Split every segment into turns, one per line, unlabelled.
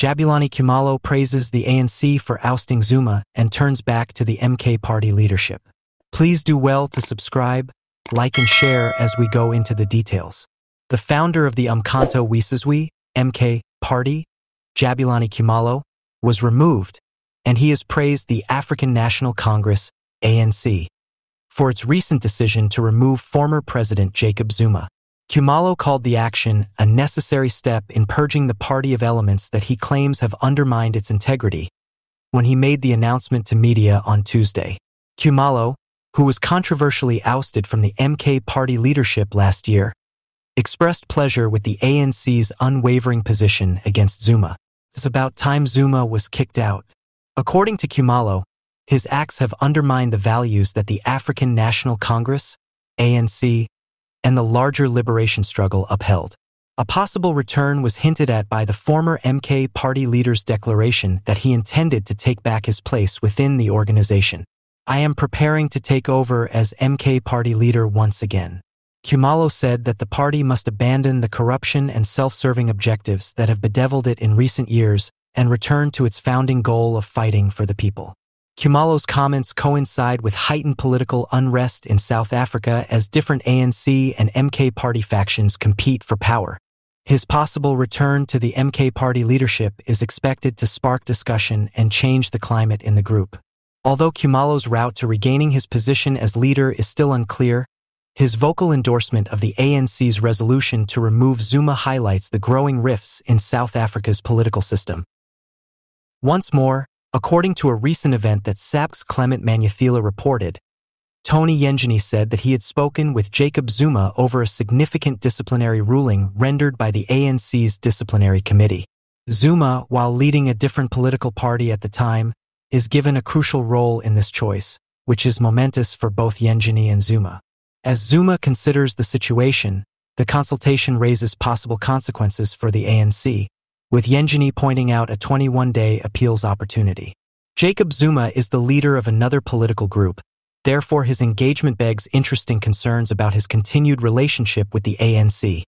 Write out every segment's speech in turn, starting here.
Jabulani Khumalo praises the ANC for ousting Zuma and turns back to the MK party leadership. Please do well to subscribe, like and share as we go into the details. The founder of the Umkhonto weSizwe, MK party, Jabulani Khumalo, was removed, and he has praised the African National Congress, ANC, for its recent decision to remove former President Jacob Zuma. Khumalo called the action a necessary step in purging the party of elements that he claims have undermined its integrity when he made the announcement to media on Tuesday. Khumalo, who was controversially ousted from the MK party leadership last year, expressed pleasure with the ANC's unwavering position against Zuma. It's about time Zuma was kicked out. According to Khumalo, his acts have undermined the values that the African National Congress, ANC, and the larger liberation struggle upheld. A possible return was hinted at by the former MK party leader's declaration that he intended to take back his place within the organization. "I am preparing to take over as MK party leader once again." Khumalo said that the party must abandon the corruption and self-serving objectives that have bedeviled it in recent years and return to its founding goal of fighting for the people. Khumalo's comments coincide with heightened political unrest in South Africa as different ANC and MK party factions compete for power. His possible return to the MK party leadership is expected to spark discussion and change the climate in the group. Although Khumalo's route to regaining his position as leader is still unclear, his vocal endorsement of the ANC's resolution to remove Zuma highlights the growing rifts in South Africa's political system. Once more, according to a recent event that SAP's Clement Manuthila reported, Tony Yengeni said that he had spoken with Jacob Zuma over a significant disciplinary ruling rendered by the ANC's disciplinary committee. Zuma, while leading a different political party at the time, is given a crucial role in this choice, which is momentous for both Yengeni and Zuma. As Zuma considers the situation, the consultation raises possible consequences for the ANC, with Yengeni pointing out a 21-day appeals opportunity. Jacob Zuma is the leader of another political group, therefore his engagement begs interesting concerns about his continued relationship with the ANC.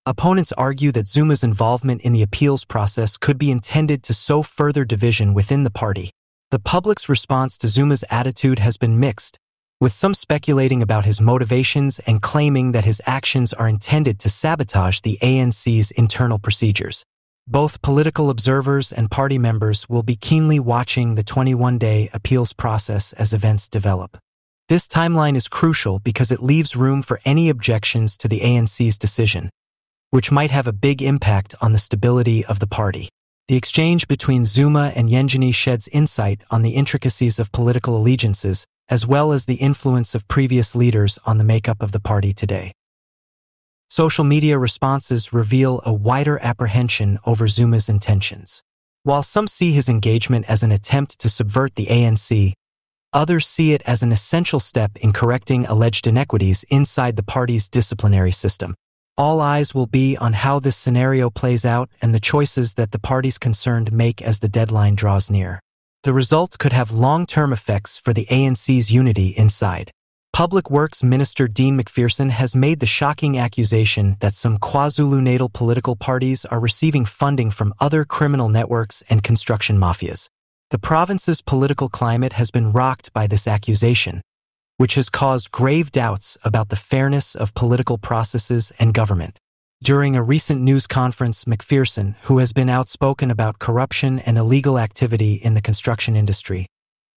Opponents argue that Zuma's involvement in the appeals process could be intended to sow further division within the party. The public's response to Zuma's attitude has been mixed, with some speculating about his motivations and claiming that his actions are intended to sabotage the ANC's internal procedures. Both political observers and party members will be keenly watching the 21-day appeals process as events develop. This timeline is crucial because it leaves room for any objections to the ANC's decision, which might have a big impact on the stability of the party. The exchange between Zuma and Yengeni sheds insight on the intricacies of political allegiances, as well as the influence of previous leaders on the makeup of the party today. Social media responses reveal a wider apprehension over Zuma's intentions. While some see his engagement as an attempt to subvert the ANC, others see it as an essential step in correcting alleged inequities inside the party's disciplinary system. All eyes will be on how this scenario plays out and the choices that the parties concerned make as the deadline draws near. The result could have long-term effects for the ANC's unity inside. Public Works Minister Dean McPherson has made the shocking accusation that some KwaZulu-Natal political parties are receiving funding from other criminal networks and construction mafias. The province's political climate has been rocked by this accusation, which has caused grave doubts about the fairness of political processes and government. During a recent news conference, McPherson, who has been outspoken about corruption and illegal activity in the construction industry,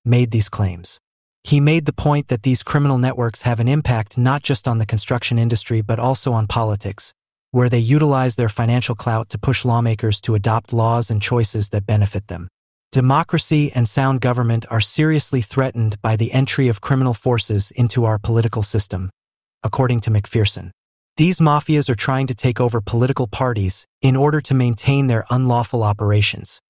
made these claims. He made the point that these criminal networks have an impact not just on the construction industry but also on politics, where they utilize their financial clout to push lawmakers to adopt laws and choices that benefit them. Democracy and sound government are seriously threatened by the entry of criminal forces into our political system, according to McPherson. These mafias are trying to take over political parties in order to maintain their unlawful operations,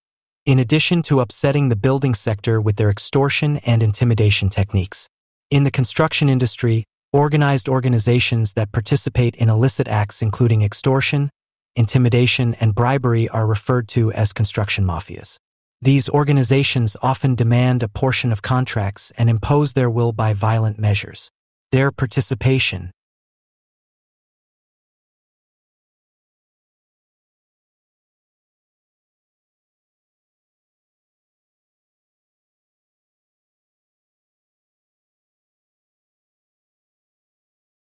in addition to upsetting the building sector with their extortion and intimidation techniques. In the construction industry, organized organizations that participate in illicit acts including extortion, intimidation, and bribery are referred to as construction mafias. These organizations often demand a portion of contracts and impose their will by violent measures. Their participation,